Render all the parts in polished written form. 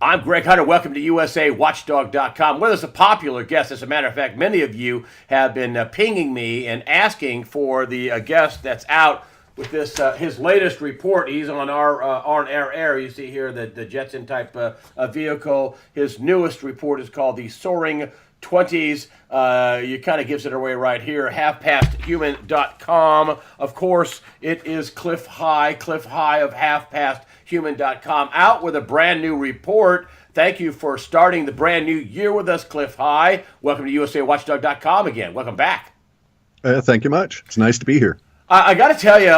I'm Greg Hunter. Welcome to USAWatchdog.com. With us, a popular guest. As a matter of fact, many of you have been pinging me and asking for the guest that's out with this his latest report. He's on our on-air air. You see here the Jetson type vehicle. His newest report is called the Soaring 20s. You kind of gives it away right here. HalfPastHuman.com. Of course, it is Clif High of HalfPastHuman.com, out with a brand new report. Thank you for starting the brand new year with us, Clif High. Welcome to USAWatchdog.com again. Welcome back. Thank you much. It's nice to be here. I got to tell you,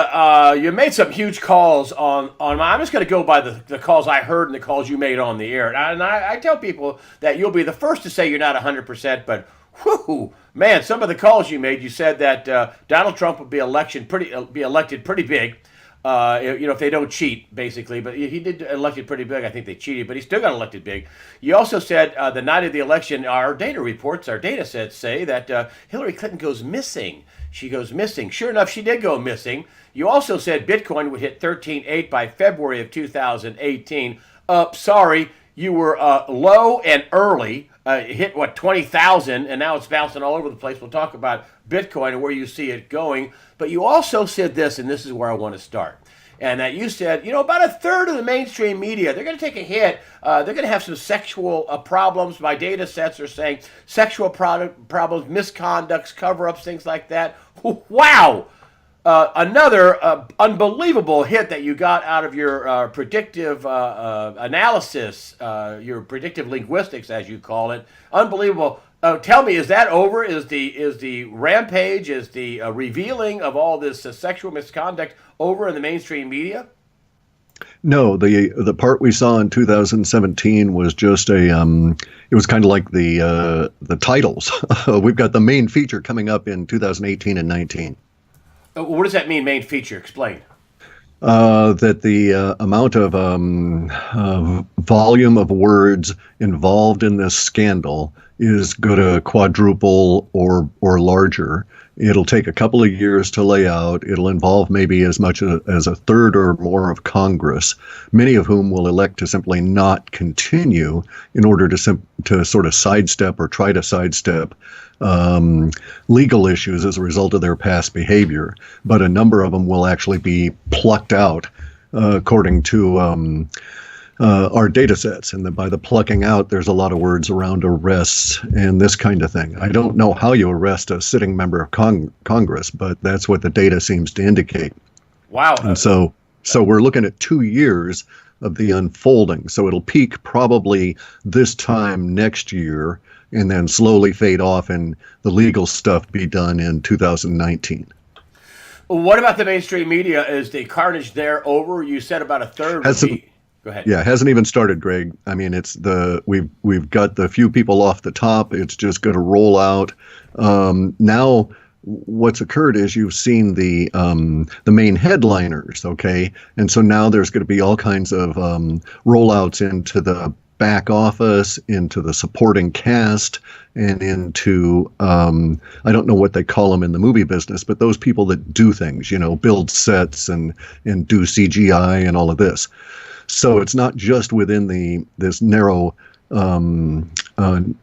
you made some huge calls on I'm just going to go by the calls I heard and the calls you made on the air. And I tell people that you'll be the first to say you're not 100%, but whoo, man, some of the calls you made, you said that Donald Trump would be elected pretty big. If they don't cheat, basically. But he did elected pretty big. I think they cheated, but he still got elected big. You also said the night of the election, our data sets say that Hillary Clinton goes missing. She goes missing. Sure enough, she did go missing. You also said Bitcoin would hit 13.8 by February of 2018. Sorry, you were low and early. Hit 20,000, and now it's bouncing all over the place. We'll talk about Bitcoin and where you see it going. But you also said this, and this is where I want to start. And that you said, about a third of the mainstream media, they're going to take a hit. They're going to have some sexual problems. My data sets are saying sexual problems, misconducts, cover-ups, things like that. Wow! Another unbelievable hit that you got out of your predictive analysis, your predictive linguistics, as you call it. Unbelievable. Tell me, is that over? Is the rampage, is the revealing of all this sexual misconduct over in the mainstream media? No, the part we saw in 2017 was just it was kind of like the titles. We've got the main feature coming up in 2018 and 19. What does that mean, main feature? Explain. That the amount of volume of words involved in this scandal is going to quadruple or larger. It'll take a couple of years to lay out. It'll involve maybe as much as a third or more of Congress, many of whom will elect to simply not continue in order to sort of sidestep or try to sidestep legal issues as a result of their past behavior. But a number of them will actually be plucked out, according to our data sets. And by the plucking out, there's a lot of words around arrests and this kind of thing. I don't know how you arrest a sitting member of Congress, but that's what the data seems to indicate. Wow. And so we're looking at 2 years of the unfolding. So it'll peak probably this time next year and then slowly fade off and the legal stuff be done in 2019. What about the mainstream media? Is the carnage there over? You said about a third would be... Go ahead. Yeah, it hasn't even started, Greg. I mean, we've got the few people off the top. It's just going to roll out. Now, what's occurred is you've seen the main headliners, okay, and so now there's going to be all kinds of rollouts into the back office, into the supporting cast, and into I don't know what they call them in the movie business, but those people that do things, build sets and do CGI and all of this. So it's not just within this narrow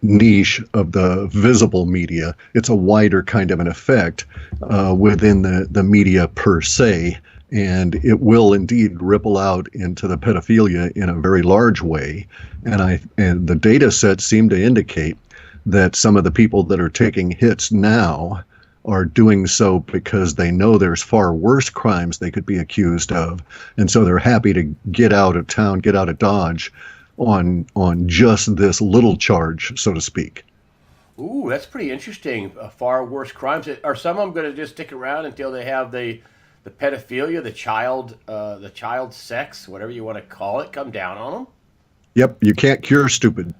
niche of the visible media. It's a wider kind of an effect within the media per se, and it will indeed ripple out into the pedophilia in a very large way. And the data sets seem to indicate that some of the people that are taking hits now are doing so because they know there's far worse crimes they could be accused of. And so they're happy to get out of town, get out of Dodge on just this little charge, so to speak. Ooh, that's pretty interesting. Far worse crimes. Are some of them going to just stick around until they have the pedophilia, the child sex, whatever you want to call it, come down on them? Yep, you can't cure stupid.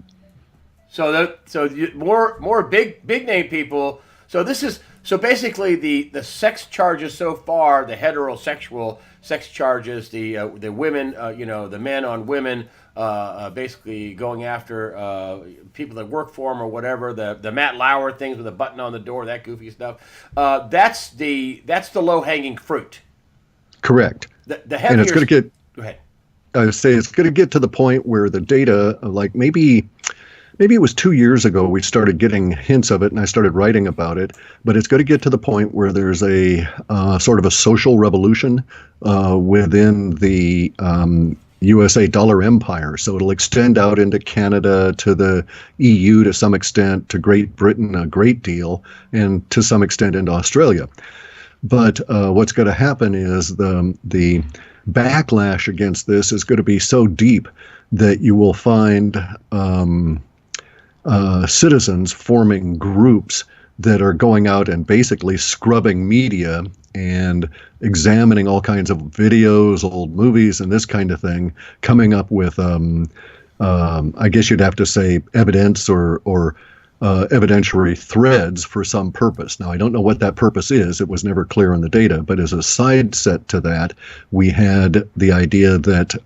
So more big name people. So basically the sex charges so far, the heterosexual sex charges, the women, the men on women, basically going after people that work for them or whatever, the Matt Lauer things with a button on the door, that goofy stuff. That's the low hanging fruit. Correct. The heavier. And it's going to get. Go ahead. I say it's going to get to the point where the data, like maybe it was 2 years ago we started getting hints of it, and I started writing about it. But it's going to get to the point where there's a sort of a social revolution within the USA dollar empire. So it'll extend out into Canada, to the EU to some extent, to Great Britain a great deal, and to some extent into Australia. But what's going to happen is the backlash against this is going to be so deep that you will find citizens forming groups that are going out and basically scrubbing media and examining all kinds of videos, old movies, and this kind of thing, coming up with, I guess you'd have to say, evidence or evidentiary threads for some purpose. Now, I don't know what that purpose is. It was never clear in the data. But as a side set to that, we had the idea that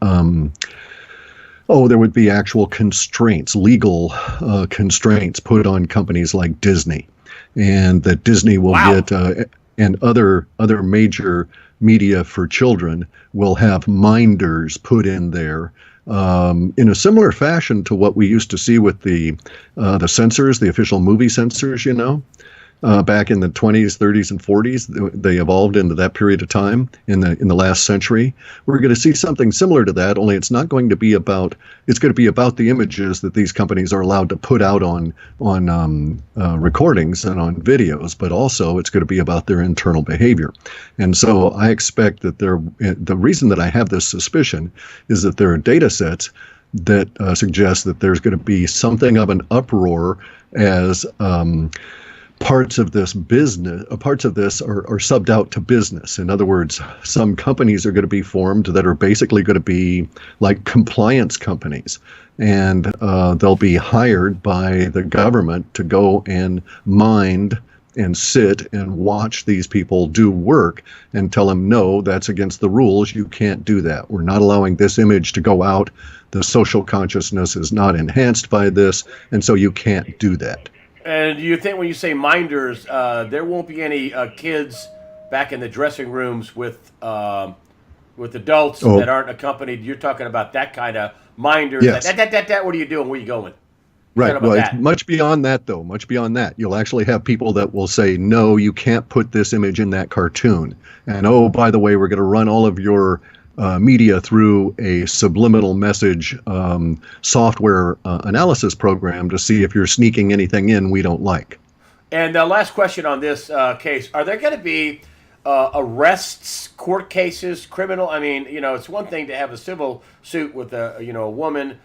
there would be actual constraints, legal constraints put on companies like Disney, and that Disney will get and other major media for children will have minders put in there, in a similar fashion to what we used to see with the censors, the official movie censors, back in the 20s, 30s, and 40s. They evolved into that period of time in the last century. We're going to see something similar to that, only it's not going to be about, it's going to be about the images that these companies are allowed to put out on recordings and on videos, but also it's going to be about their internal behavior. And so I expect that the reason that I have this suspicion is that there are data sets that suggest that there's going to be something of an uproar as parts of this are subbed out to business. In other words, some companies are going to be formed that are basically going to be like compliance companies, and they'll be hired by the government to go and mind and sit and watch these people do work and tell them, no, that's against the rules. You can't do that. We're not allowing this image to go out. The social consciousness is not enhanced by this, and so you can't do that. And do you think when you say minders, there won't be any kids back in the dressing rooms with adults that aren't accompanied? You're talking about that kind of minders. Yes. That, what are you doing? Where are you going? Right. Well, it's much beyond that, though. Much beyond that. You'll actually have people that will say, no, you can't put this image in that cartoon. And, oh, by the way, we're going to run all of your media through a subliminal message software analysis program to see if you're sneaking anything in we don't like. And last question on this case: are there going to be arrests, court cases, criminal? I mean, it's one thing to have a civil suit with a woman,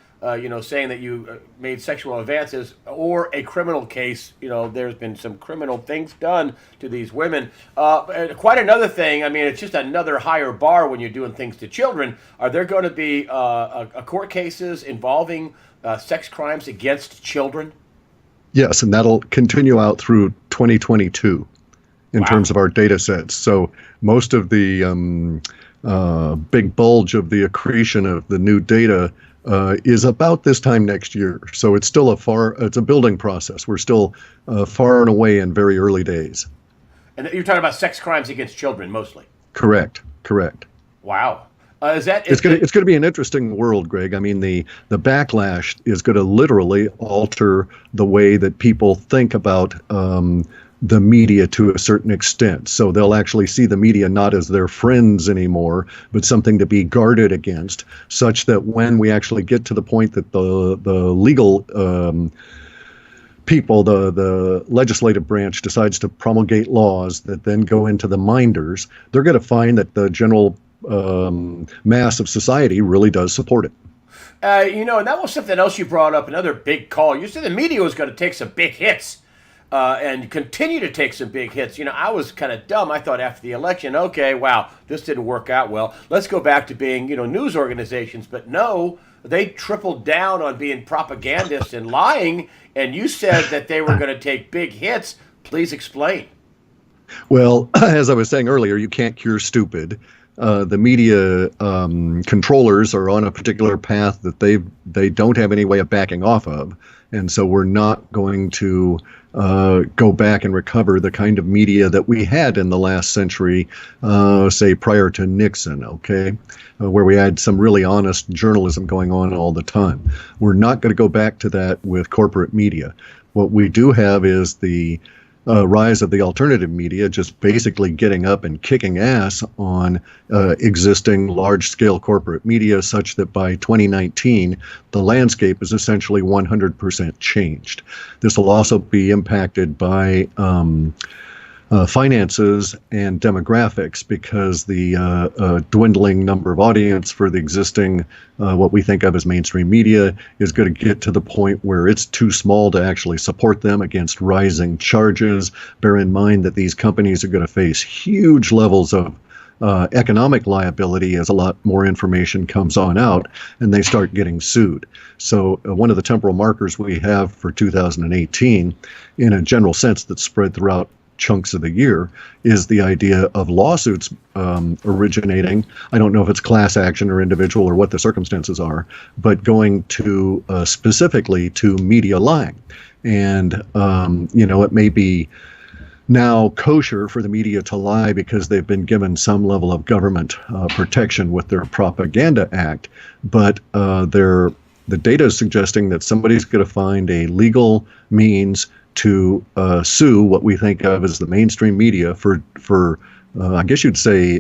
saying that you made sexual advances, or a criminal case. There's been some criminal things done to these women. Quite another thing. I mean, it's just another higher bar when you're doing things to children. Are there going to be a court cases involving sex crimes against children? Yes, and that'll continue out through 2022 in terms of our data sets. So most of the big bulge of the accretion of the new data is about this time next year. So it's still it's a building process. We're still far and away in very early days. And you're talking about sex crimes against children mostly? Correct. Wow. It's going to be an interesting world, Greg. I mean, the backlash is going to literally alter the way that people think about the media to a certain extent. So they'll actually see the media not as their friends anymore, but something to be guarded against, such that when we actually get to the point that the legal people, the legislative branch decides to promulgate laws that then go into the minders, they're going to find that the general mass of society really does support it. And that was something else you brought up, another big call. You said the media was going to take some big hits. And continue to take some big hits. I was kind of dumb. I thought after the election, okay, wow, this didn't work out well. Let's go back to being, news organizations. But no, they tripled down on being propagandists and lying. And you said that they were going to take big hits. Please explain. Well, as I was saying earlier, you can't cure stupid. the media controllers are on a particular path that they don't have any way of backing off of, and so we're not going to go back and recover the kind of media that we had in the last century, say prior to Nixon, okay, where we had some really honest journalism going on all the time. We're not going to go back to that with corporate media. What we do have is the rise of the alternative media, just basically getting up and kicking ass on existing large-scale corporate media, such that by 2019, the landscape is essentially 100% changed. This will also be impacted by finances and demographics, because the dwindling number of audience for the existing, what we think of as mainstream media, is going to get to the point where it's too small to actually support them against rising charges. Bear in mind that these companies are going to face huge levels of economic liability as a lot more information comes on out and they start getting sued. So one of the temporal markers we have for 2018, in a general sense that's spread throughout chunks of the year, is the idea of lawsuits originating. I don't know if it's class action or individual or what the circumstances are, but going to specifically to media lying. And, it may be now kosher for the media to lie because they've been given some level of government protection with their Propaganda Act, but the data is suggesting that somebody's going to find a legal means to sue what we think of as the mainstream media for I guess you'd say,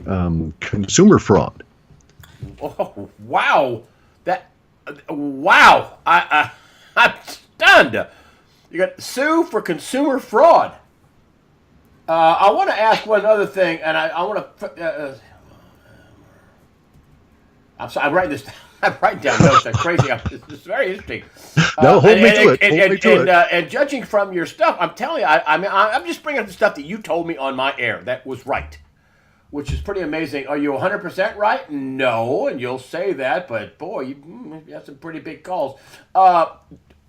consumer fraud. Oh, wow! Wow! I'm stunned. You got sue for consumer fraud. I want to ask one other thing, and I want to. I'm sorry. I'm writing this. I'm writing down notes. That's crazy. It's very interesting. No, hold me to it. And judging from your stuff, I'm telling you, I'm just bringing up the stuff that you told me on my air that was right, which is pretty amazing. Are you 100% right? No, and you'll say that, but boy, you have some pretty big calls. I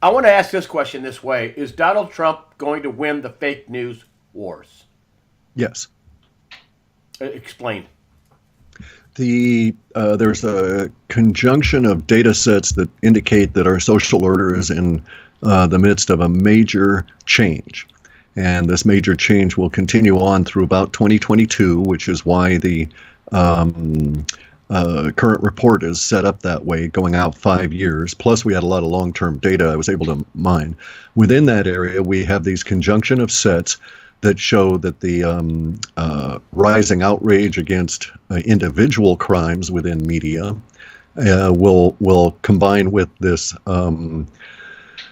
want to ask this question this way: is Donald Trump going to win the fake news wars? Yes. Explain. There's a conjunction of data sets that indicate that our social order is in the midst of a major change. And this major change will continue on through about 2022, which is why the current report is set up that way, going out 5 years. Plus, we had a lot of long-term data I was able to mine. Within that area, we have these conjunction of sets that show that the rising outrage against individual crimes within media will combine with this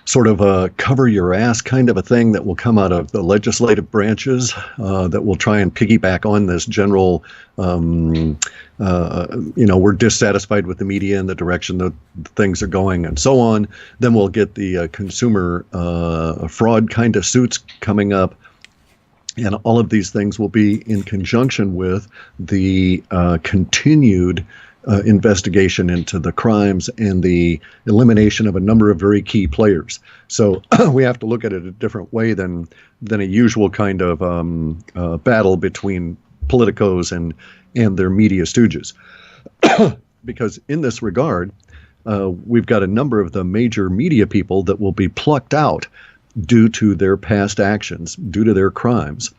sort of a cover your ass kind of a thing that will come out of the legislative branches that will try and piggyback on this general, we're dissatisfied with the media and the direction that things are going and so on. Then we'll get the consumer fraud kind of suits coming up. And all of these things will be in conjunction with the continued investigation into the crimes and the elimination of a number of very key players. So we have to look at it a different way than a usual kind of battle between politicos and their media stooges. Because in this regard, we've got a number of the major media people that will be plucked out due to their past actions, due to their crimes,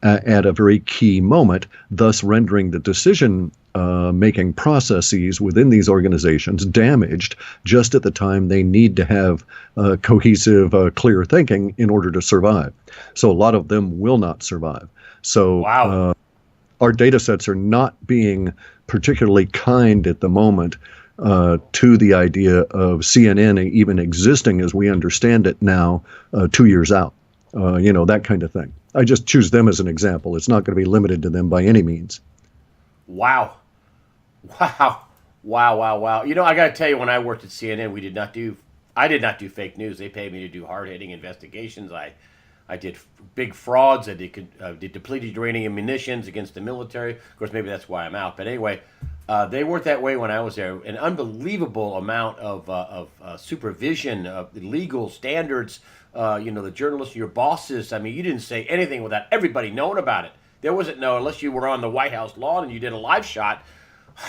at a very key moment, thus rendering the decision-making processes within these organizations damaged just at the time they need to have cohesive, clear thinking in order to survive. So a lot of them will not survive. So wow. Our data sets are not being particularly kind at the moment to the idea of CNN even existing as we understand it now 2 years out, that kind of thing. I just choose them as an example. It's not going to be limited to them by any means. Wow. I got to tell you, when I worked at CNN, I did not do fake news. They paid me to do hard-hitting investigations. I did big frauds. I did depleted uranium munitions against the military. Of course, maybe that's why I'm out. But anyway, they weren't that way when I was there. An unbelievable amount of supervision, of legal standards. The journalists, your bosses. I mean, you didn't say anything without everybody knowing about it. There wasn't unless you were on the White House lawn and you did a live shot.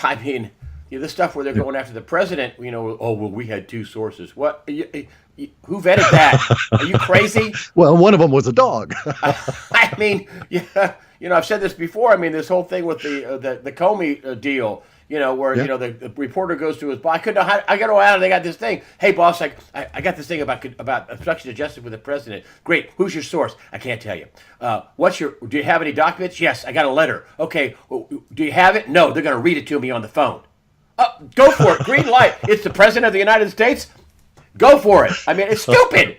I mean, this stuff where they're going after the president, oh, well, we had two sources. What? Who vetted that? Are you crazy? Well, one of them was a dog. I mean, yeah, I've said this before. I mean, this whole thing with the Comey deal, where the reporter goes to his boss. I got to go out and they got this thing. Hey, boss, I got this thing about obstruction of justice with the president. Great. Who's your source? I can't tell you. Do you have any documents? Yes, I got a letter. Okay. Do you have it? No, they're going to read it to me on the phone. Go for it. Green light. It's the president of the United States. Go for it. I mean, it's stupid.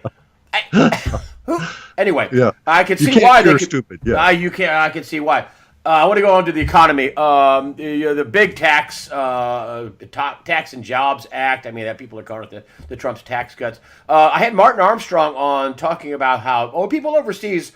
Anyway, Yeah. I can You see can't why cure they could, stupid, yeah. You can't. I can see why. I want to go on to the economy. The big tax and Jobs Act. I mean, that people are calling it the Trump's tax cuts. I had Martin Armstrong on talking about how people overseas.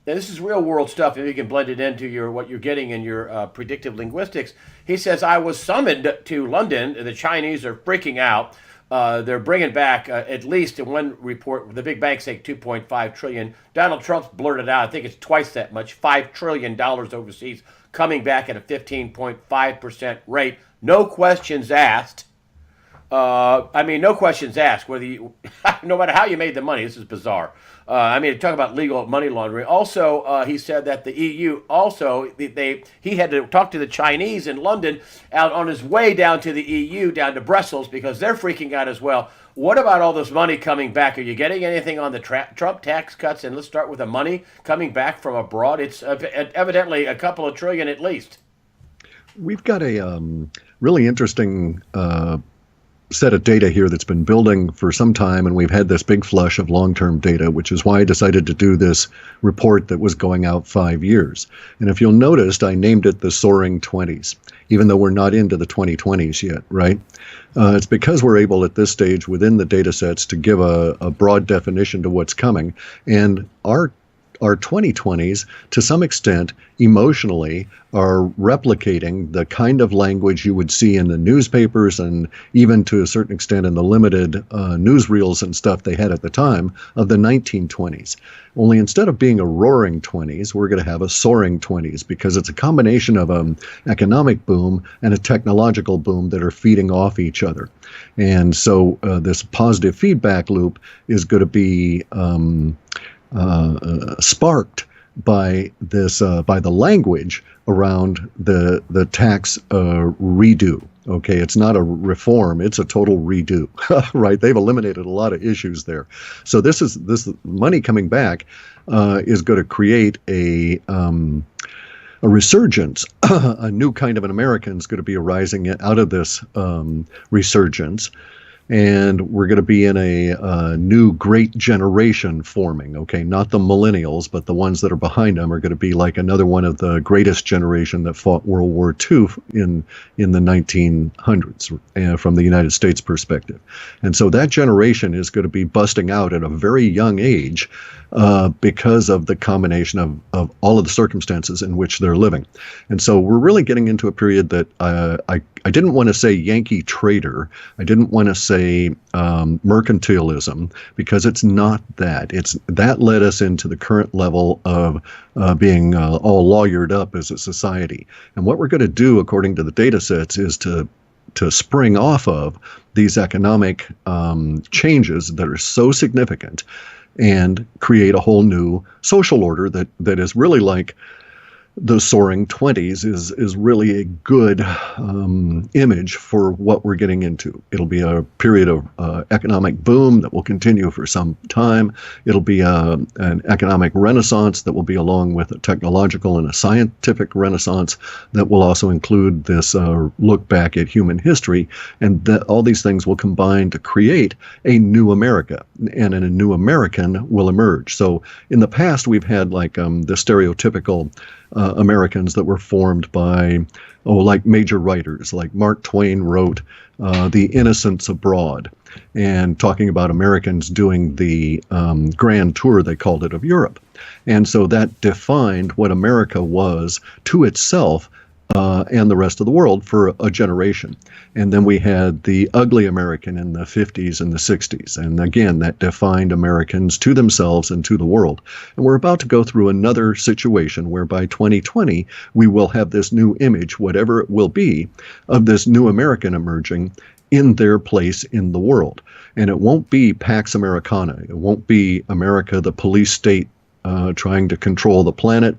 And this is real world stuff, and you can blend it into what you're getting in your predictive linguistics. He says, I was summoned to London. The Chinese are freaking out. They're bringing back, at least in one report, the big banks say $2.5 trillion. Donald Trump's blurted out, I think it's twice that much, $5 trillion overseas, coming back at a 15.5% rate. No questions asked. No questions asked. No matter how you made the money, this is bizarre. Talk about legal money laundering. Also, he said that the EU he had to talk to the Chinese in London out on his way down to the EU, down to Brussels, because they're freaking out as well. What about all this money coming back? Are you getting anything on the Trump tax cuts? And let's start with the money coming back from abroad. It's evidently a couple of trillion at least. We've got a really interesting set of data here that's been building for some time, and we've had this big flush of long-term data, which is why I decided to do this report that was going out 5 years. And if you'll notice, I named it the Soaring 20s, even though we're not into the 2020s yet, right? It's because we're able at this stage within the data sets to give a broad definition to what's coming. And our 2020s, to some extent, emotionally, are replicating the kind of language you would see in the newspapers and even to a certain extent in the limited newsreels and stuff they had at the time of the 1920s. Only instead of being a roaring 20s, we're going to have a soaring 20s because it's a combination of an economic boom and a technological boom that are feeding off each other. And so this positive feedback loop is going to be sparked by this by the language around the tax redo. Okay, it's not a reform; it's a total redo. Right? They've eliminated a lot of issues there. So this money coming back is going to create a resurgence. A new kind of an American is going to be arising out of this resurgence. And we're going to be in a new great generation forming, okay? Not the millennials, but the ones that are behind them are going to be like another one of the greatest generation that fought World War II in the 1900s from the United States perspective. And so that generation is going to be busting out at a very young age because of the combination of all of the circumstances in which they're living. And so we're really getting into a period that I didn't want to say Yankee trader. I didn't want to say mercantilism, because it's not that. That led us into the current level of being all lawyered up as a society. And what we're going to do, according to the data sets, is to spring off of these economic changes that are so significant and create a whole new social order that is really like the Soaring 20s is really a good image for what we're getting into. It'll be a period of economic boom that will continue for some time. It'll be an economic renaissance that will be along with a technological and a scientific renaissance that will also include this look back at human history. And all these things will combine to create a new America, and a new American will emerge. So in the past, we've had like the stereotypical Americans that were formed by, like major writers, like Mark Twain wrote The Innocents Abroad, and talking about Americans doing the grand tour, they called it, of Europe. And so that defined what America was to itself and the rest of the world for a generation. And then we had the ugly American in the 50s and the 60s. And again, that defined Americans to themselves and to the world. And we're about to go through another situation where by 2020, we will have this new image, whatever it will be, of this new American emerging in their place in the world. And it won't be Pax Americana. It won't be America, the police state, trying to control the planet.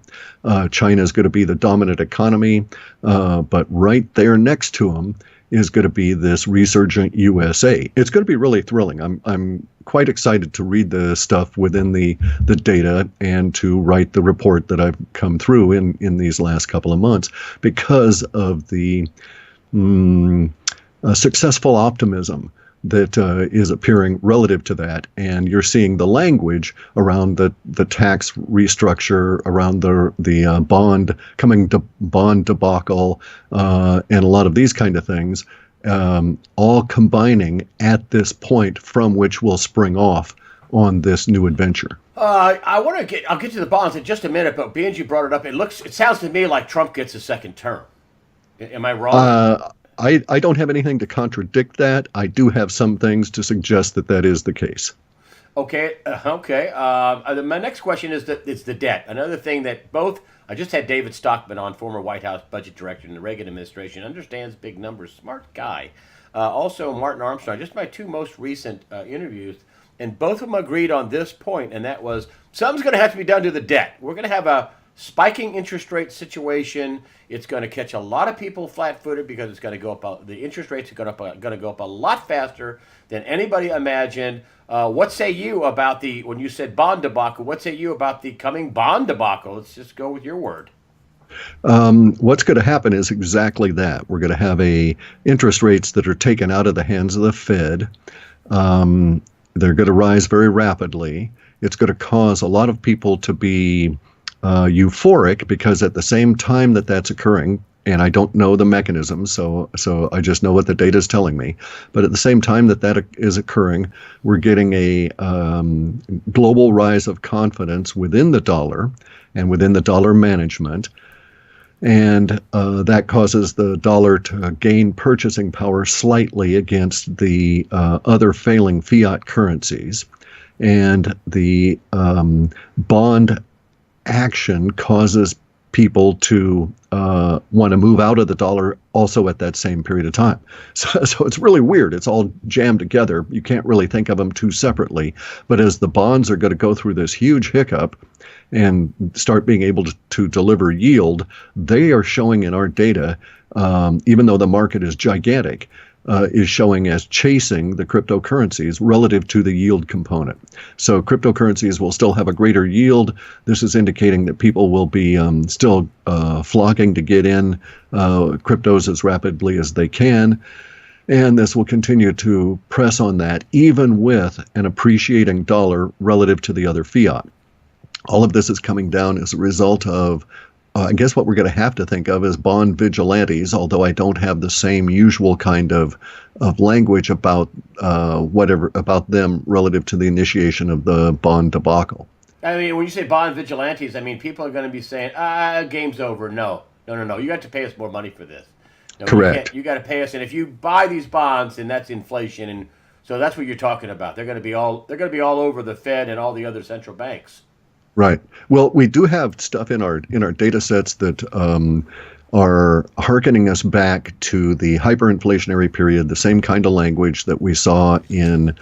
China is going to be the dominant economy, but right there next to them is going to be this resurgent USA. It's going to be really thrilling. I'm quite excited to read the stuff within the data and to write the report that I've come through in these last couple of months because of the successful optimism that is appearing relative to that. And you're seeing the language around the tax restructure, around the bond debacle, and a lot of these kind of things, all combining at this point from which will spring off on this new adventure. I'll get to the bonds in just a minute, but being you brought it up, it sounds to me like Trump gets a second term. Am I wrong? I don't have anything to contradict that. I do have some things to suggest that is the case. Okay. My next question is it's the debt. Another thing that I just had David Stockman on, former White House budget director in the Reagan administration, understands big numbers, smart guy. Also, Martin Armstrong, just my two most recent interviews, and both of them agreed on this point, and that was something's going to have to be done to the debt. We're going to have a spiking interest rate situation. It's going to catch a lot of people flat-footed because it's going to go up. The interest rates are going to go up a lot faster than anybody imagined. What say you about when you said bond debacle? What say you about the coming bond debacle? Let's just go with your word. What's going to happen is exactly that. We're going to have interest rates that are taken out of the hands of the Fed. They're going to rise very rapidly. It's going to cause a lot of people to be euphoric because at the same time that's occurring, and I don't know the mechanism, so I just know what the data is telling me. But at the same time that is occurring, we're getting a global rise of confidence within the dollar and within the dollar management. And that causes the dollar to gain purchasing power slightly against the other failing fiat currencies. And the bond action causes people to want to move out of the dollar also at that same period of time. So it's really weird. It's all jammed together. You can't really think of them two separately. But as the bonds are going to go through this huge hiccup and start being able to deliver yield, they are showing in our data, even though the market is gigantic, is showing as chasing the cryptocurrencies relative to the yield component. So cryptocurrencies will still have a greater yield. This is indicating that people will be still flocking to get in cryptos as rapidly as they can. And this will continue to press on that, even with an appreciating dollar relative to the other fiat. All of this is coming down as a result of I guess what we're going to have to think of as bond vigilantes, although I don't have the same usual kind of language about about them relative to the initiation of the bond debacle. I mean, when you say bond vigilantes, I mean people are going to be saying, game's over. No. You got to pay us more money for this. No, correct. You got to pay us, and if you buy these bonds, then that's inflation, and so that's what you're talking about. They're going to be all over the Fed and all the other central banks. Right. Well, we do have stuff in our data sets that are hearkening us back to the hyperinflationary period, the same kind of language that we saw in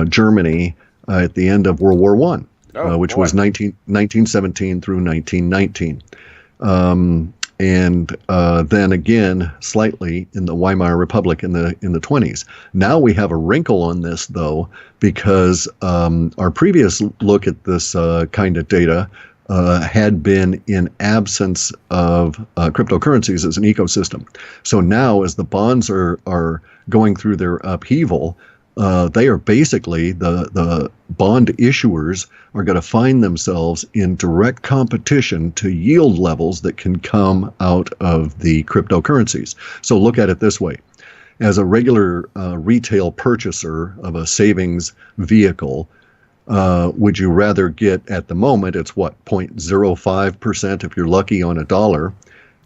Germany at the end of World War I, which was 1917 through 1919. And then again, slightly in the Weimar Republic in the 20s. Now we have a wrinkle on this, though, because our previous look at this kind of data had been in absence of cryptocurrencies as an ecosystem. So now, as the bonds are going through their upheaval, they are basically the bond issuers are going to find themselves in direct competition to yield levels that can come out of the cryptocurrencies. So look at it this way. As a regular retail purchaser of a savings vehicle, would you rather get, at the moment, it's what, 0.05% if you're lucky on a dollar,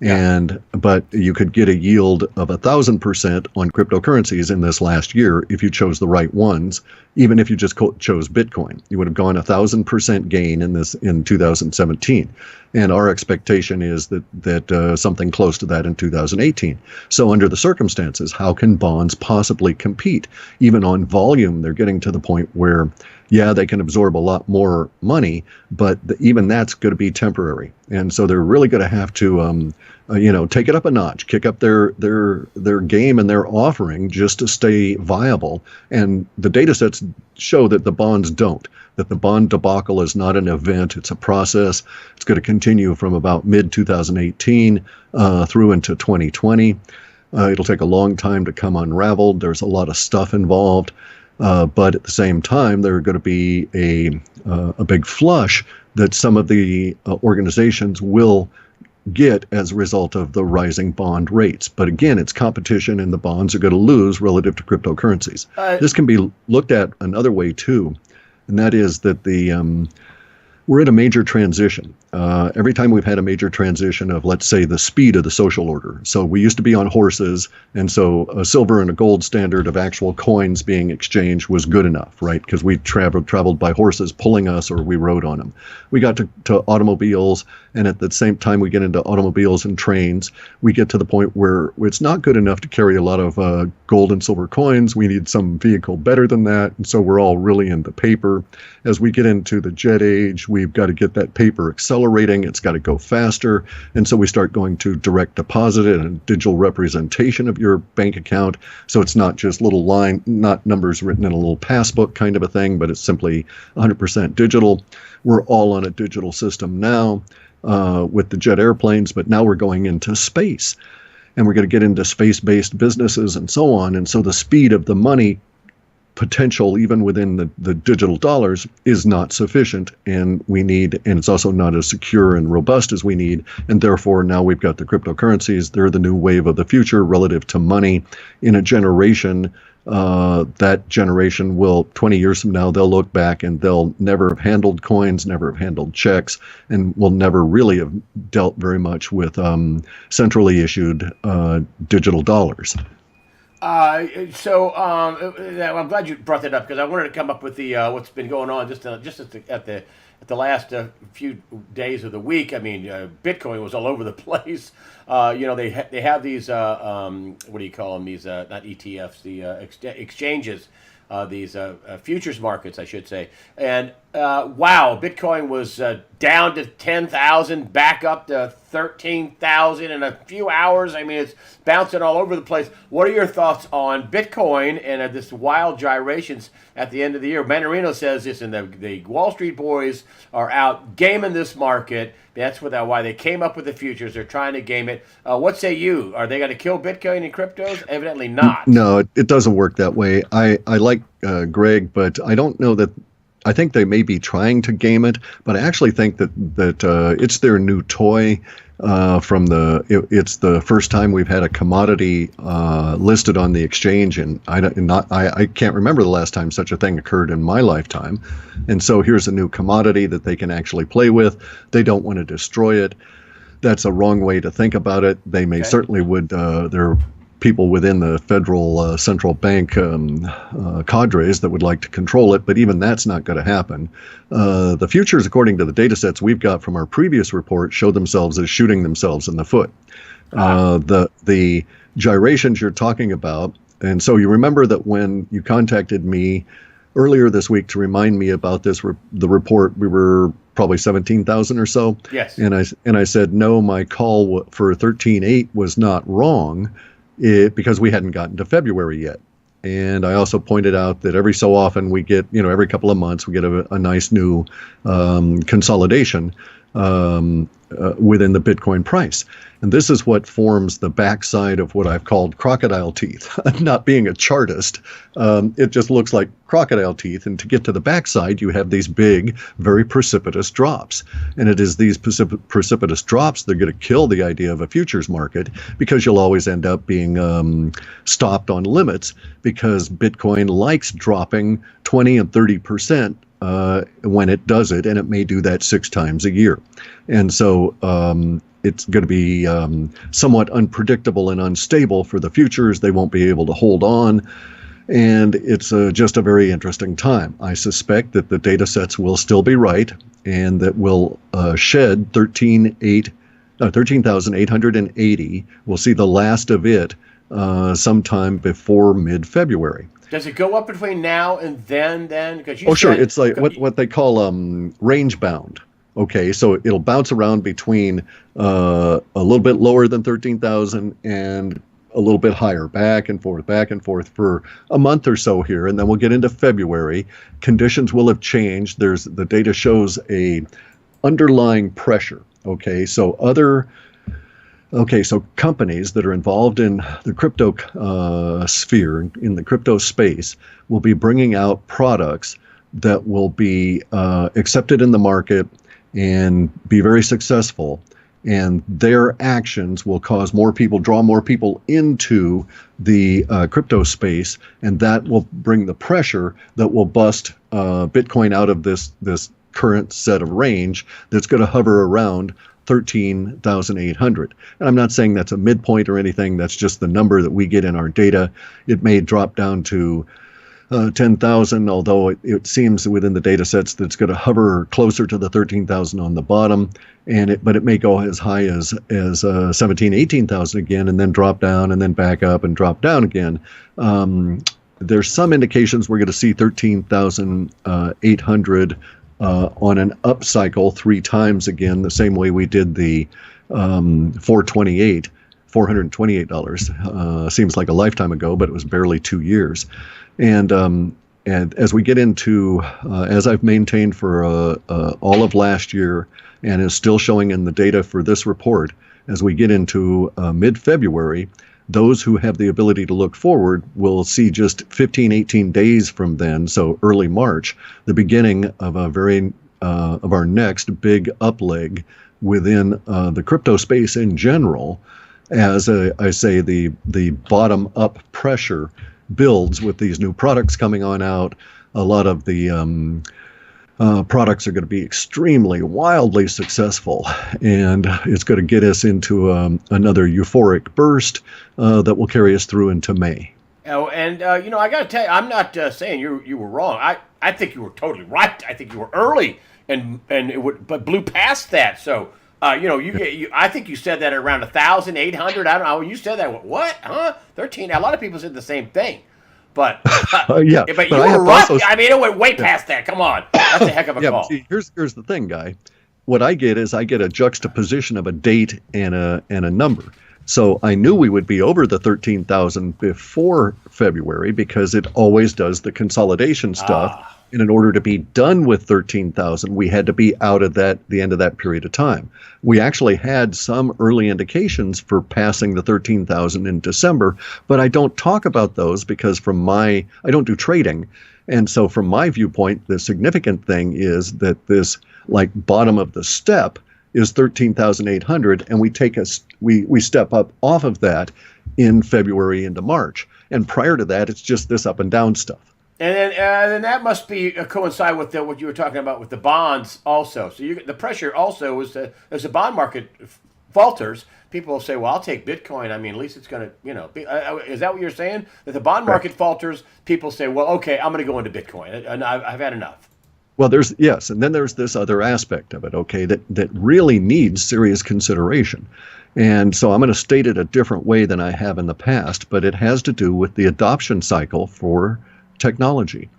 But you could get a yield of 1,000% on cryptocurrencies in this last year if you chose the right ones. Even if you just chose Bitcoin, you would have gone 1,000% gain in 2017, and our expectation is that something close to that in 2018. So under the circumstances, how can bonds possibly compete? Even on volume, they're getting to the point where, yeah, they can absorb a lot more money, but even that's going to be temporary. And so they're really going to have to, take it up a notch, kick up their game and their offering just to stay viable. And the data sets show that the bonds don't, that the bond debacle is not an event, it's a process. It's going to continue from about mid-2018 through into 2020. It'll take a long time to come unraveled. There's a lot of stuff involved. But at the same time, there are going to be a big flush that some of the organizations will get as a result of the rising bond rates. But again, it's competition, and the bonds are going to lose relative to cryptocurrencies. This can be looked at another way too, and that is that we're in a major transition. Every time we've had a major transition of, let's say, the speed of the social order. So we used to be on horses, and so a silver and a gold standard of actual coins being exchanged was good enough, right? Because we traveled by horses pulling us, or we rode on them. We got to automobiles, and at the same time we get into automobiles and trains, we get to the point where it's not good enough to carry a lot of gold and silver coins. We need some vehicle better than that, and so we're all really into paper. As we get into the jet age, we've got to get that paper accelerating. It's got to go faster. And so we start going to direct deposit and digital representation of your bank account. So it's not just not numbers written in a little passbook kind of a thing, but it's simply 100% digital. We're all on a digital system now with the jet airplanes, but now we're going into space. And we're going to get into space-based businesses and so on. And so the speed of the money potential, even within the digital dollars, is not sufficient, and it's also not as secure and robust as we need, and therefore now we've got the cryptocurrencies. They're the new wave of the future relative to money. In a generation, that generation will, 20 years from now, they'll look back and they'll never have handled coins, never have handled checks, and will never really have dealt very much with centrally issued digital dollars. I'm glad you brought that up, because I wanted to come up with the what's been going on just at the last few days of the week. I mean, Bitcoin was all over the place. They have these what do you call them? These not ETFs, the exchanges. These futures markets, I should say. And wow, Bitcoin was down to 10,000, back up to 13,000 in a few hours. I mean, it's bouncing all over the place. What are your thoughts on Bitcoin and this wild gyrations at the end of the year? Manarino says this, and the Wall Street boys are out gaming this market. That's why they came up with the futures. They're trying to game it. What say you? Are they going to kill Bitcoin and cryptos? Evidently not. No, it doesn't work that way. I like Greg, but I don't know that. I think they may be trying to game it, but I actually think that it's their new toy. It's the first time we've had a commodity listed on the exchange, and I can't remember the last time such a thing occurred in my lifetime. And so here's a new commodity that they can actually play with. They don't want to destroy it. That's a wrong way to think about it. They may certainly would. There are people within the federal central bank cadres that would like to control it, but even that's not going to happen. The futures, according to the data sets we've got from our previous report, show themselves as shooting themselves in the foot. The gyrations you're talking about, and so you remember that when you contacted me earlier this week to remind me about this, the report, we were probably 17,000 or so. Yes. And I said, no, my call for 13.8 was not wrong. Because we hadn't gotten to February yet. And I also pointed out that every so often we get, every couple of months we get a nice new consolidation within the Bitcoin price. And this is what forms the backside of what I've called crocodile teeth. Not being a chartist, it just looks like crocodile teeth. And to get to the backside, you have these big, very precipitous drops. And it is these precipitous drops that are going to kill the idea of a futures market, because you'll always end up being stopped on limits, because Bitcoin likes dropping 20 and 30% when it does it, and it may do that 6 times a year. And so it's going to be somewhat unpredictable and unstable for the futures. They won't be able to hold on. And it's just a very interesting time. I suspect that the data sets will still be right, and that we'll shed 13,880. We'll see the last of it sometime before mid-February. Does it go up between now and then? Because sure. It's like what they call range bound. Okay, so it'll bounce around between a little bit lower than 13,000 and a little bit higher, back and forth for a month or so here, and then we'll get into February. Conditions will have changed. The data shows a underlying pressure. So companies that are involved in the crypto sphere, in the crypto space, will be bringing out products that will be accepted in the market and be very successful. And their actions will cause draw more people into the crypto space, and that will bring the pressure that will bust Bitcoin out of this current set of range that's going to hover around 13,800. And I'm not saying that's a midpoint or anything. That's just the number that we get in our data. It may drop down to 10,000, although it seems within the data sets that it's going to hover closer to the 13,000 on the bottom, but it may go as high as 17, 18,000 again, and then drop down, and then back up and drop down again. There's some indications we're going to see 13,800 on an up cycle 3 times again, the same way we did the $428. Seems like a lifetime ago, but it was barely 2 years. And as we get into, as I've maintained for all of last year, and is still showing in the data for this report, as we get into mid-February, those who have the ability to look forward will see just 15, 18 days from then, so early March, the beginning of of our next big up leg within the crypto space in general, as I say, the bottom up pressure builds with these new products coming on out. A lot of the products are going to be extremely, wildly successful, and it's going to get us into another euphoric burst that will carry us through into May. Oh, and I got to tell you, I'm not saying you were wrong. I think you were totally right. I think you were early, but blew past that. So I think you said that at around 1,800. I don't know. You said that. What? Huh? 13. A lot of people said the same thing. But yeah, but you were right. I mean, it went way past that. Come on, that's a heck of a call. See, here's the thing, Guy. What I get is I get a juxtaposition of a date and a number. So I knew we would be over the 13,000 before February because it always does the consolidation stuff. And in order to be done with 13,000, we had to be out of the end of that period of time. We actually had some early indications for passing the 13,000 in December, but I don't talk about those because I don't do trading. And so from my viewpoint, the significant thing is that this bottom of the step is 13,800, and we step up off of that in February into March. And prior to that, it's just this up and down stuff. And then that must be coincide with what you were talking about with the bonds also. So the pressure also is as the bond market falters, people will say, well, I'll take Bitcoin. I mean, at least it's going to, is that what you're saying? That the bond market falters, people say, well, okay, I'm going to go into Bitcoin. And I've had enough. Well, yes. And then there's this other aspect of it, okay, that really needs serious consideration. And so I'm going to state it a different way than I have in the past, but it has to do with the adoption cycle for technology.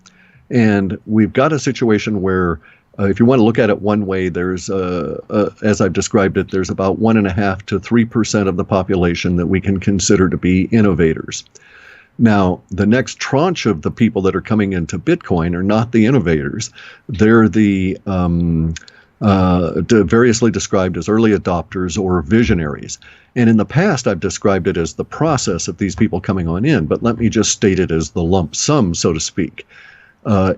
And we've got a situation where if you want to look at it one way, there's, as I've described it, there's about 1.5% to 3% of the population that we can consider to be innovators. Now, the next tranche of the people that are coming into Bitcoin are not the innovators. They're the variously described as early adopters or visionaries. And in the past, I've described it as the process of these people coming on in, but let me just state it as the lump sum, so to speak.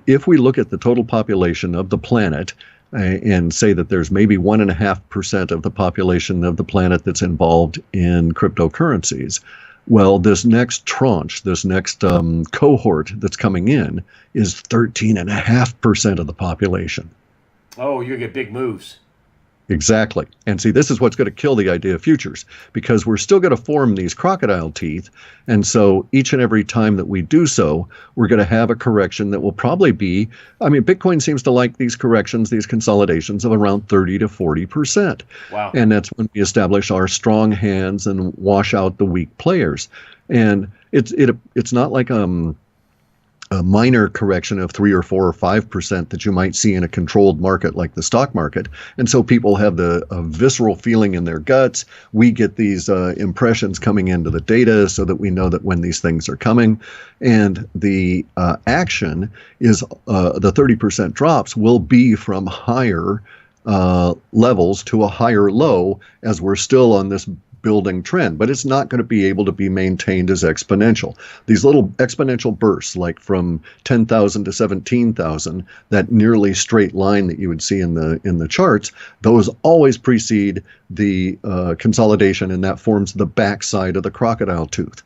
If we look at the total population of the planet and say that there's maybe 1.5% of the population of the planet that's involved in cryptocurrencies, Well, this next tranche, this next cohort that's coming in is 13.5% of the population. Oh, you get big moves. Exactly. And see, this is what's going to kill the idea of futures, because we're still going to form these crocodile teeth. And so each and every time that we do so, we're going to have a correction that will probably be, I mean, Bitcoin seems to like these corrections, these consolidations of around 30 to 40%. Wow. And that's when we establish our strong hands and wash out the weak players. And it's not like a minor correction of 3 or 4 or 5% that you might see in a controlled market like the stock market. And so people have a visceral feeling in their guts. We get these impressions coming into the data so that we know that when these things are coming. And the action is the 30% drops will be from higher levels to a higher low as we're still on this building trend, but it's not going to be able to be maintained as exponential. These little exponential bursts, like from 10,000 to 17,000, that nearly straight line that you would see in the charts, those always precede the consolidation, and that forms the backside of the crocodile tooth.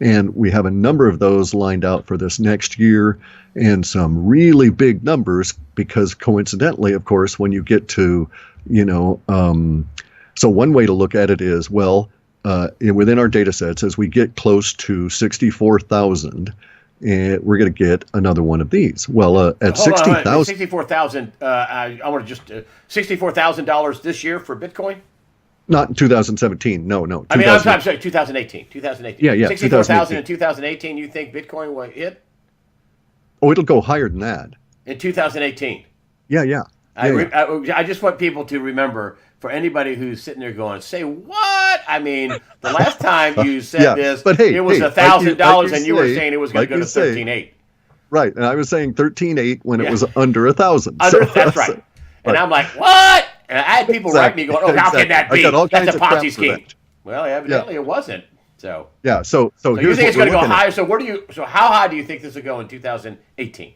And we have a number of those lined out for this next year, and some really big numbers, because coincidentally, of course, when you get to, so one way to look at it is, well, within our data sets, as we get close to 64,000, we're going to get another one of these. Well, at 60,000, 64,000. I want to just $64,000 this year for Bitcoin. Not in 2017. No. I mean, I'm sorry, 2018. 2018. Yeah. 64,000 in 2018. You think Bitcoin will hit? Oh, it'll go higher than that in 2018. Yeah. I just want people to remember, for anybody who's sitting there going, say what? I mean, the last time you said this, but hey, it was $1,000, and you were saying it was going to go to 13.8. Right, and I was saying 13.8 when it was under 1,000. That's right. And I'm like, what? And I had people write me going, how can that be? That's a Ponzi scheme. Well, evidently it wasn't. So yeah, so you think it's going to go higher? So how high do you think this will go in 2018?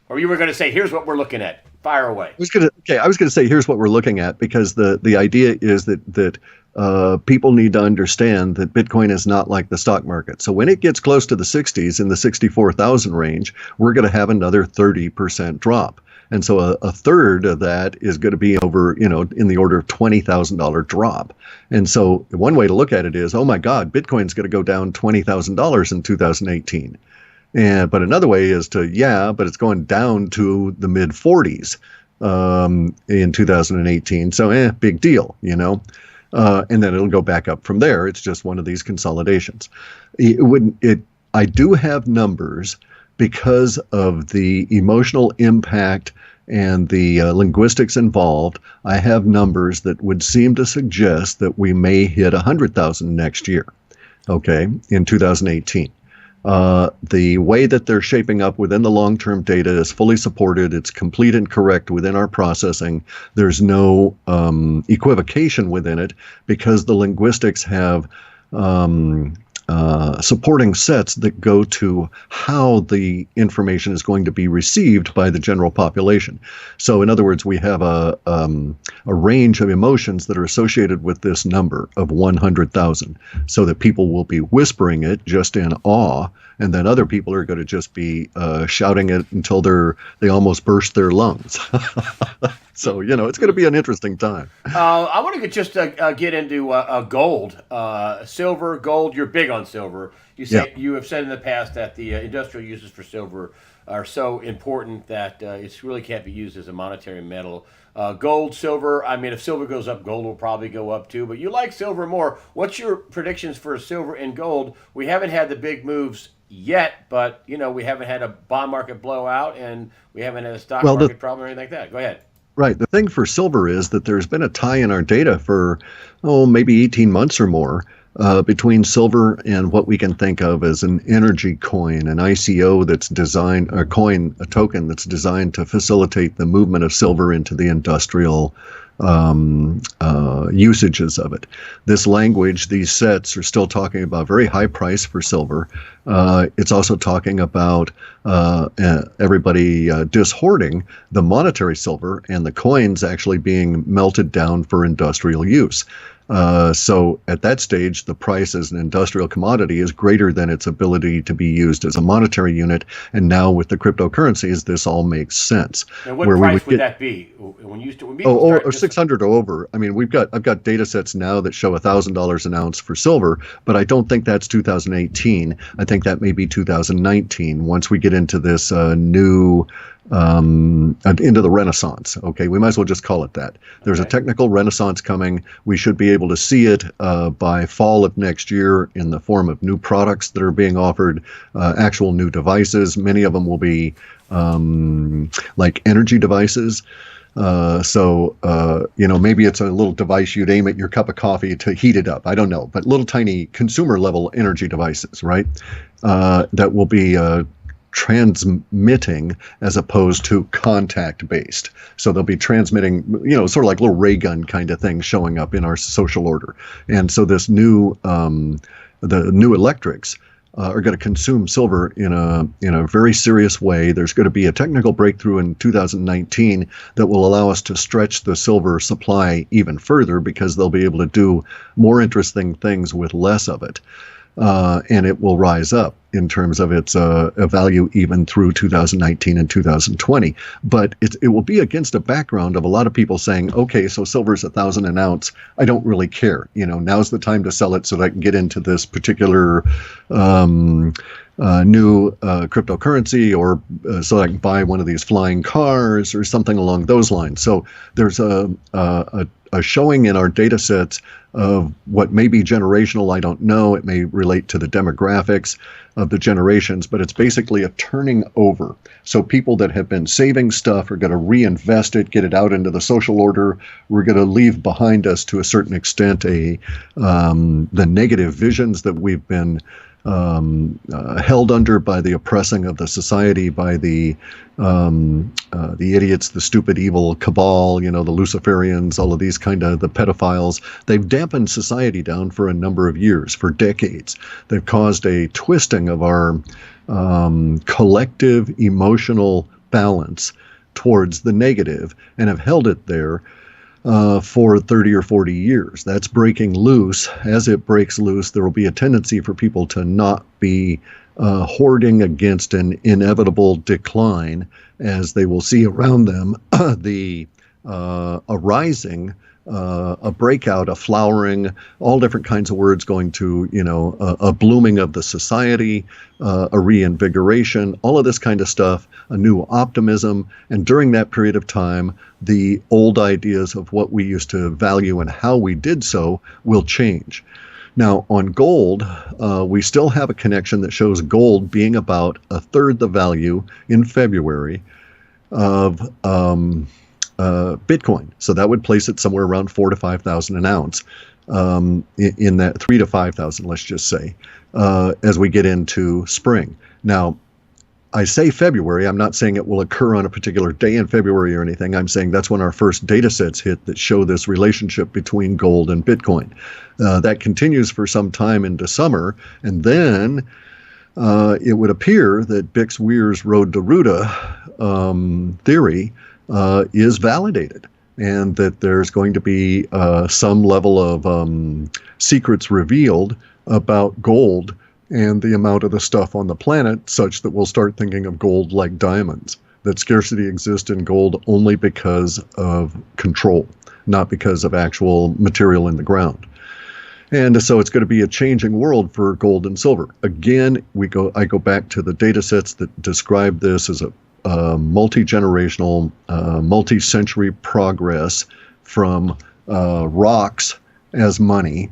Or you were going to say, here's what we're looking at. Fire away. I was going to say, here's what we're looking at, because the idea is that people need to understand that Bitcoin is not like the stock market. So when it gets close to the 60s, in the 64,000 range, we're going to have another 30% drop. And so a third of that is going to be over, in the order of $20,000 drop. And so one way to look at it is, oh my God, Bitcoin's going to go down $20,000 in 2018. But another way is but it's going down to the mid 40s in 2018. So big deal, and then it'll go back up from there. It's just one of these consolidations. I do have numbers, because of the emotional impact and the linguistics involved. I have numbers that would seem to suggest that we may hit 100,000 next year, in 2018. The way that they're shaping up within the long-term data is fully supported. It's complete and correct within our processing. There's no equivocation within it, because the linguistics have supporting sets that go to how the information is going to be received by the general population. So in other words, we have a range of emotions that are associated with this number of 100,000, so that people will be whispering it just in awe, and then other people are going to just be shouting it until they almost burst their lungs. So, it's going to be an interesting time. I want to just get into gold, silver, gold. You're big on silver. You have said in the past that the industrial uses for silver are so important that it really can't be used as a monetary metal. Gold, silver. I mean, if silver goes up, gold will probably go up too. But you like silver more. What's your predictions for silver and gold? We haven't had the big moves yet, but we haven't had a bond market blowout, and we haven't had a stock market problem or anything like that. Go ahead. Right. The thing for silver is that there's been a tie in our data for, maybe 18 months or more between silver and what we can think of as an energy coin, an ICO that's designed, a token that's designed to facilitate the movement of silver into the industrial usages of it. This language, these sets are still talking about very high price for silver. It's also talking about everybody dishoarding the monetary silver and the coins actually being melted down for industrial use. So at that stage, the price as an industrial commodity is greater than its ability to be used as a monetary unit. And now with the cryptocurrencies, this all makes sense. And what Where we would price would get that be when people or start just 600 or over. I mean, I've got data sets now that show $1,000 an ounce for silver, but I don't think that's 2018. I think that may be 2019 once we get into this new into the Renaissance. Okay, we might as well just call it that. There's a okay? technical renaissance coming. We should be able to see it by fall of next year in the form of new products that are being offered, actual new devices. Many of them will be like energy devices. Maybe it's a little device you'd aim at your cup of coffee to heat it up. I don't know, but little tiny consumer level energy devices, right? That will be transmitting as opposed to contact based. So they'll be transmitting, sort of like little ray gun kind of thing showing up in our social order. And so this the new electrics are going to consume silver in a very serious way. There's going to be a technical breakthrough in 2019 that will allow us to stretch the silver supply even further because they'll be able to do more interesting things with less of it. And it will rise up in terms of its value even through 2019 and 2020. But it will be against a background of a lot of people saying, okay, so silver's $1,000 an ounce. I don't really care. Now's the time to sell it so that I can get into this particular new cryptocurrency, or so I can buy one of these flying cars or something along those lines. So there's a showing in our data sets of what may be generational. I don't know. It may relate to the demographics of the generations, but it's basically a turning over. So people that have been saving stuff are going to reinvest it, get it out into the social order. We're going to leave behind us, to a certain extent, the negative visions that we've been held under by the oppressing of the society, by the idiots, the stupid, evil cabal, the Luciferians, all of these the pedophiles. They've dampened society down for a number of years, for decades. They've caused a twisting of our collective emotional balance towards the negative, and have held it there for 30 or 40 years. That's breaking loose. As it breaks loose, there will be a tendency for people to not be hoarding against an inevitable decline, as they will see around them a rising, a breakout, a flowering, all different kinds of words going to, a blooming of the society, a reinvigoration, all of this kind of stuff, a new optimism. And during that period of time, the old ideas of what we used to value and how we did so will change. Now, on gold, we still have a connection that shows gold being about a third the value in February of Bitcoin. So that would place it somewhere around 4,000 to 5,000 an ounce, in that 3,000 to 5,000, let's just say, as we get into spring. Now, I say February. I'm not saying it will occur on a particular day in February or anything. I'm saying that's when our first data sets hit that show this relationship between gold and Bitcoin. That continues for some time into summer, and then it would appear that Bix-Weir's Road to Ruta theory is validated, and that there's going to be some level of secrets revealed about gold and the amount of the stuff on the planet, such that we'll start thinking of gold like diamonds, that scarcity exists in gold only because of control, not because of actual material in the ground. And so it's going to be a changing world for gold and silver. Again, I go back to the data sets that describe this as a multi-generational, multi-century progress from rocks as money,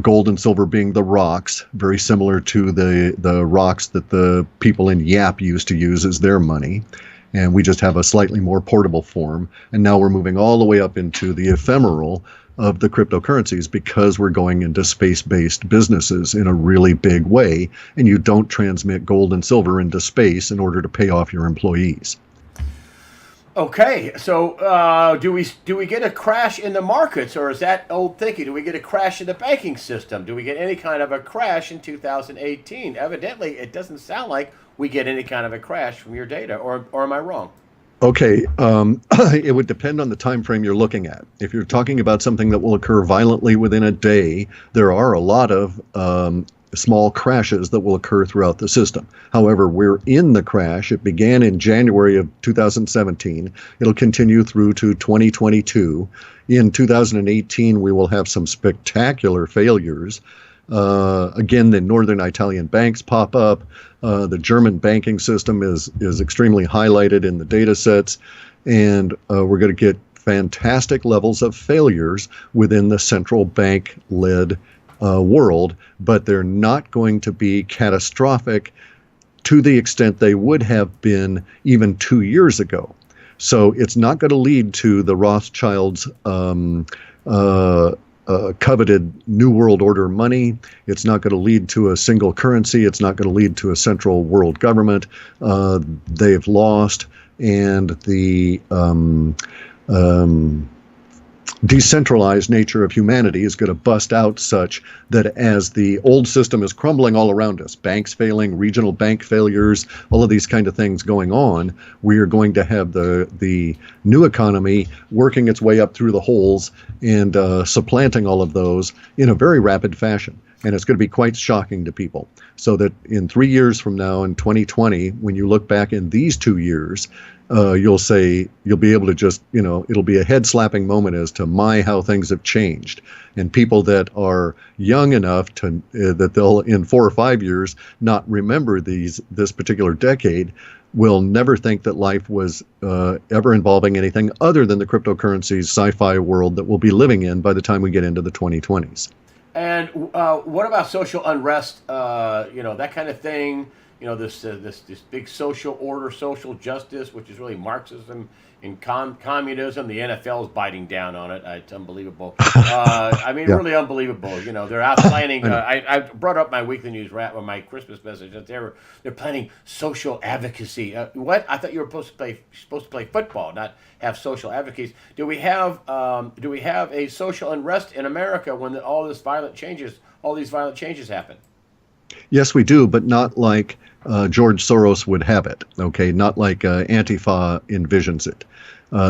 gold and silver being the rocks, very similar to the rocks that the people in Yap used to use as their money. And we just have a slightly more portable form. And now we're moving all the way up into the ephemeral of the cryptocurrencies, because we're going into space-based businesses in a really big way, and you don't transmit gold and silver into space in order to pay off your employees. Okay, so do we get a crash in the markets, or is that old thinking? Do we get a crash in the banking system? Do we get any kind of a crash in 2018? Evidently, it doesn't sound like we get any kind of a crash from your data, or am I wrong? Okay, it would depend on the time frame you're looking at. If you're talking about something that will occur violently within a day, there are a lot of small crashes that will occur throughout the system. However, we're in the crash. It began in January of 2017. It'll continue through to 2022. In 2018, we will have some spectacular failures. Again, the northern Italian banks pop up. The German banking system is extremely highlighted in the data sets, and we're going to get fantastic levels of failures within the central bank-led world, but they're not going to be catastrophic to the extent they would have been even 2 years ago. So it's not going to lead to the Rothschilds' coveted New World Order money. It's not going to lead to a single currency. It's not going to lead to a central world government. They've lost, and the decentralized nature of humanity is going to bust out such that as the old system is crumbling all around us, banks failing, regional bank failures, all of these kind of things going on, we are going to have the new economy working its way up through the holes and supplanting all of those in a very rapid fashion. And it's going to be quite shocking to people. So that in 3 years from now, in 2020, when you look back in these 2 years, you'll be able to just, it'll be a head-slapping moment as to how things have changed. And people that are young enough to that they'll in 4 or 5 years not remember this particular decade will never think that life was ever involving anything other than the cryptocurrencies sci-fi world that we'll be living in by the time we get into the 2020s. And what about social unrest? That kind of thing. This big social order, social justice, which is really Marxism and communism. The NFL is biting down on it. It's unbelievable. Yeah. Really unbelievable. They're out planning. I brought up my weekly news wrap or my Christmas message that they're planning social advocacy. What? I thought you were supposed to play football, not have social advocacy. Do we have a social unrest in America when all these violent changes happen? Yes, we do, but not like George Soros would have it. Okay, not like Antifa envisions it.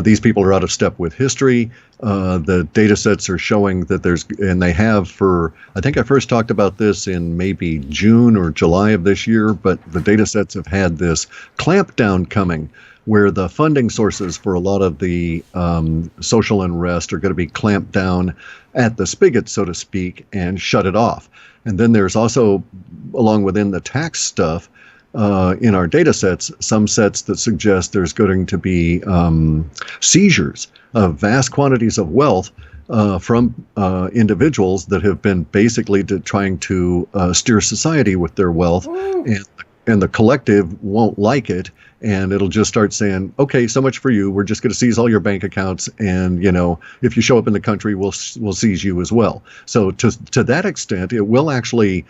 These people are out of step with history. The data sets are showing that and they have I think I first talked about this in maybe June or July of this year, but the data sets have had this clampdown coming where the funding sources for a lot of the social unrest are going to be clamped down at the spigot, so to speak, and shut it off. And then there's also, along within the tax stuff, in our data sets, some sets that suggest there's going to be seizures of vast quantities of wealth from individuals that have been basically trying to steer society with their wealth, and the collective won't like it, and it'll just start saying, okay, so much for you. We're just going to seize all your bank accounts, and if you show up in the country, we'll seize you as well. So to that extent, it will actually.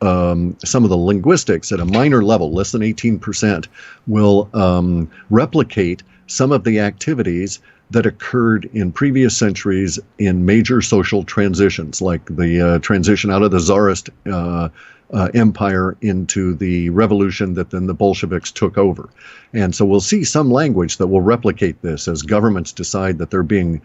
Some of the linguistics at a minor level, less than 18%, will replicate some of the activities that occurred in previous centuries in major social transitions, like the transition out of the Tsarist empire into the revolution that then the Bolsheviks took over. And so we'll see some language that will replicate this as governments decide that they're being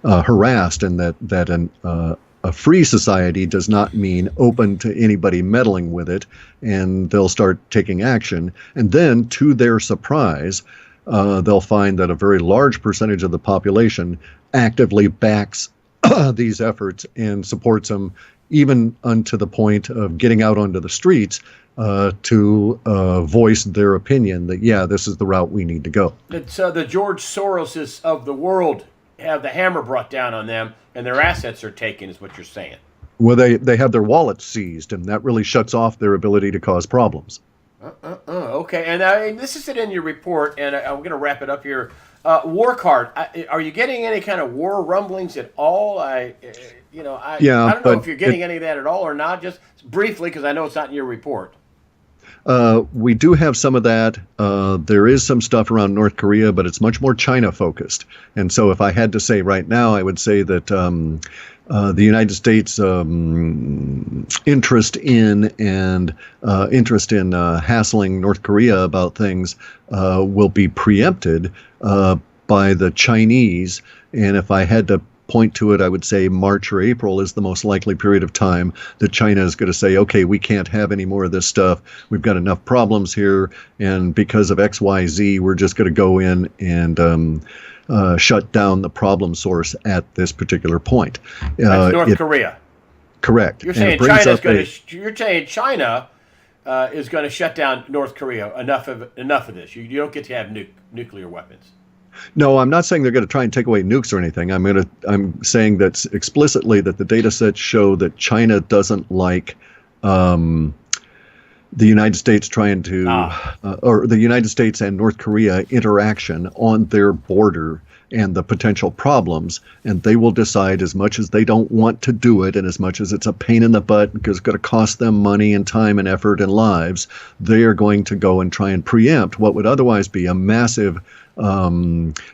harassed, and that a free society does not mean open to anybody meddling with it, and they'll start taking action. And then, to their surprise, they'll find that a very large percentage of the population actively backs these efforts and supports them, even unto the point of getting out onto the streets to voice their opinion that, yeah, this is the route we need to go. It's the George Soroses of the world have the hammer brought down on them, and their assets are taken, is what you're saying. Well, they have their wallets seized, and that really shuts off their ability to cause problems. Okay, and this is it in your report, and I'm going to wrap it up here. War card. Are you getting any kind of war rumblings at all? I don't know if you're getting any of that at all or not. Just briefly, because I know it's not in your report. We do have some of that. There is some stuff around North Korea, but it's much more China focused. And so if I had to say right now, I would say that the United States interest in and interest in hassling North Korea about things will be preempted by the Chinese. And if I had to point to it, I would say March or April is the most likely period of time that China is going to say, okay, we can't have any more of this stuff. We've got enough problems here. And because of X, Y, Z, we're just going to go in and shut down the problem source at this particular point. That's North Korea. Correct. You're saying China is going to shut down North Korea. Enough of this. You don't get to have nuclear weapons. No, I'm not saying they're going to try and take away nukes or anything. I'm saying that explicitly that the data sets show that China doesn't like the United States trying to, or the United States and North Korea interaction on their border and the potential problems, and they will decide, as much as they don't want to do it and as much as it's a pain in the butt because it's going to cost them money and time and effort and lives, they are going to go and try and preempt what would otherwise be a massive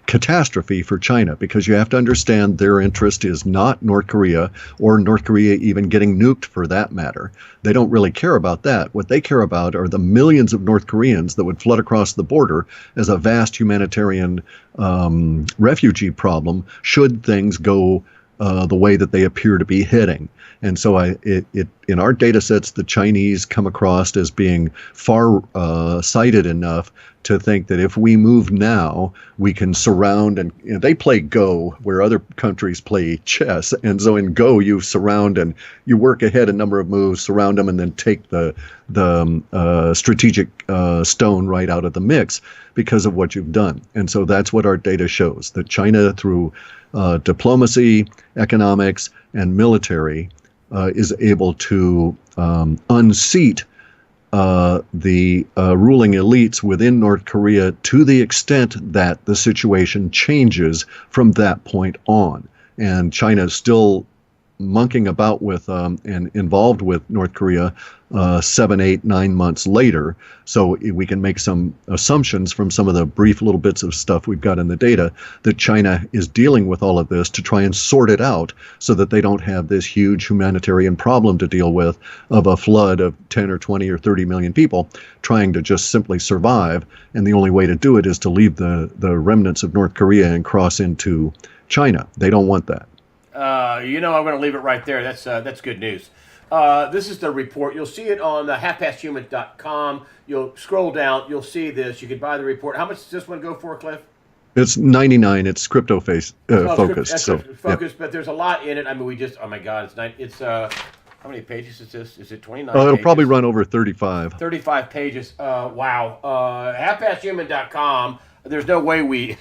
catastrophe for China, because you have to understand their interest is not North Korea, or North Korea even getting nuked for that matter. They don't really care about that. What they care about are the millions of North Koreans that would flood across the border as a vast humanitarian refugee problem should things go the way that they appear to be heading. And so in our data sets, the Chinese come across as being far sighted enough to think that if we move now, we can surround, and they play Go where other countries play chess. And so in Go, you surround and you work ahead a number of moves, surround them, and then take the strategic stone right out of the mix because of what you've done. And so that's what our data shows, that China, through diplomacy, economics, and military, is able to unseat the ruling elites within North Korea to the extent that the situation changes from that point on. And China is still monkeying about with and involved with North Korea 7, 8, 9 months later. So we can make some assumptions from some of the brief little bits of stuff we've got in the data that China is dealing with all of this to try and sort it out so that they don't have this huge humanitarian problem to deal with of a flood of 10 or 20 or 30 million people trying to just simply survive. And the only way to do it is to leave the remnants of North Korea and cross into China. They don't want that. I'm going to leave it right there. That's good news. This is the report. You'll see it on halfpasthuman.com. You'll scroll down. You'll see this. You can buy the report. How much does this one go for, Cliff? It's $99. It's crypto focused. Focused, but there's a lot in it. I mean, oh my God, it's how many pages is this? Is it 29? It'll probably run over 35. 35 pages. Wow. Halfpasthuman.com. There's no way we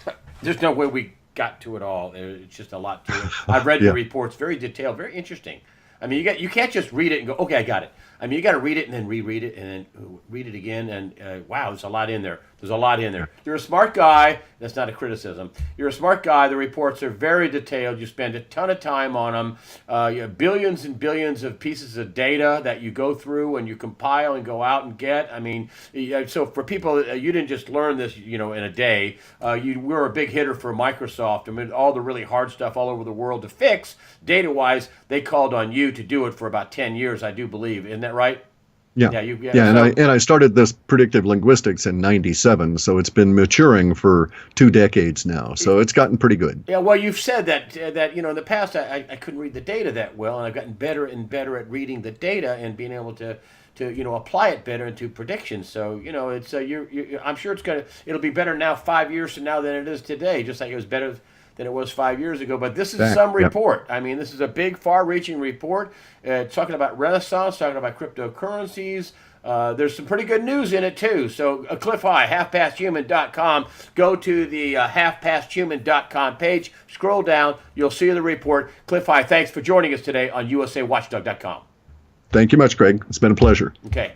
got to it all. It's just a lot to it. I've read the reports, very detailed, very interesting. I mean, you can't just read it and go, okay, I got it. I mean, you got to read it and then reread it and then read it again. And wow, there's a lot in there. There's a lot in there. You're a smart guy. That's not a criticism. You're a smart guy. The reports are very detailed. You spend a ton of time on them. You have billions and billions of pieces of data that you go through and you compile and go out and get. I mean, so for people, you didn't just learn this, in a day. You were a big hitter for Microsoft. I mean, all the really hard stuff all over the world to fix, data-wise, they called on you to do it for about 10 years, I do believe. Isn't that right? Yeah. And I started this predictive linguistics in '97, so it's been maturing for 2 decades now. So it's gotten pretty good. Yeah, well, you've said that in the past I couldn't read the data that well, and I've gotten better and better at reading the data and being able to apply it better into predictions. So it's I'm sure it'll be better now 5 years from now than it is today. Just like it was better than it was 5 years ago. But this is some report. I mean, this is a big, far-reaching report. Talking about Renaissance, talking about cryptocurrencies. There's some pretty good news in it, too. So, Clif High, halfpasthuman.com. Go to the halfpasthuman.com page. Scroll down. You'll see the report. Clif High, thanks for joining us today on USAWatchdog.com. Thank you much, Greg. It's been a pleasure. Okay.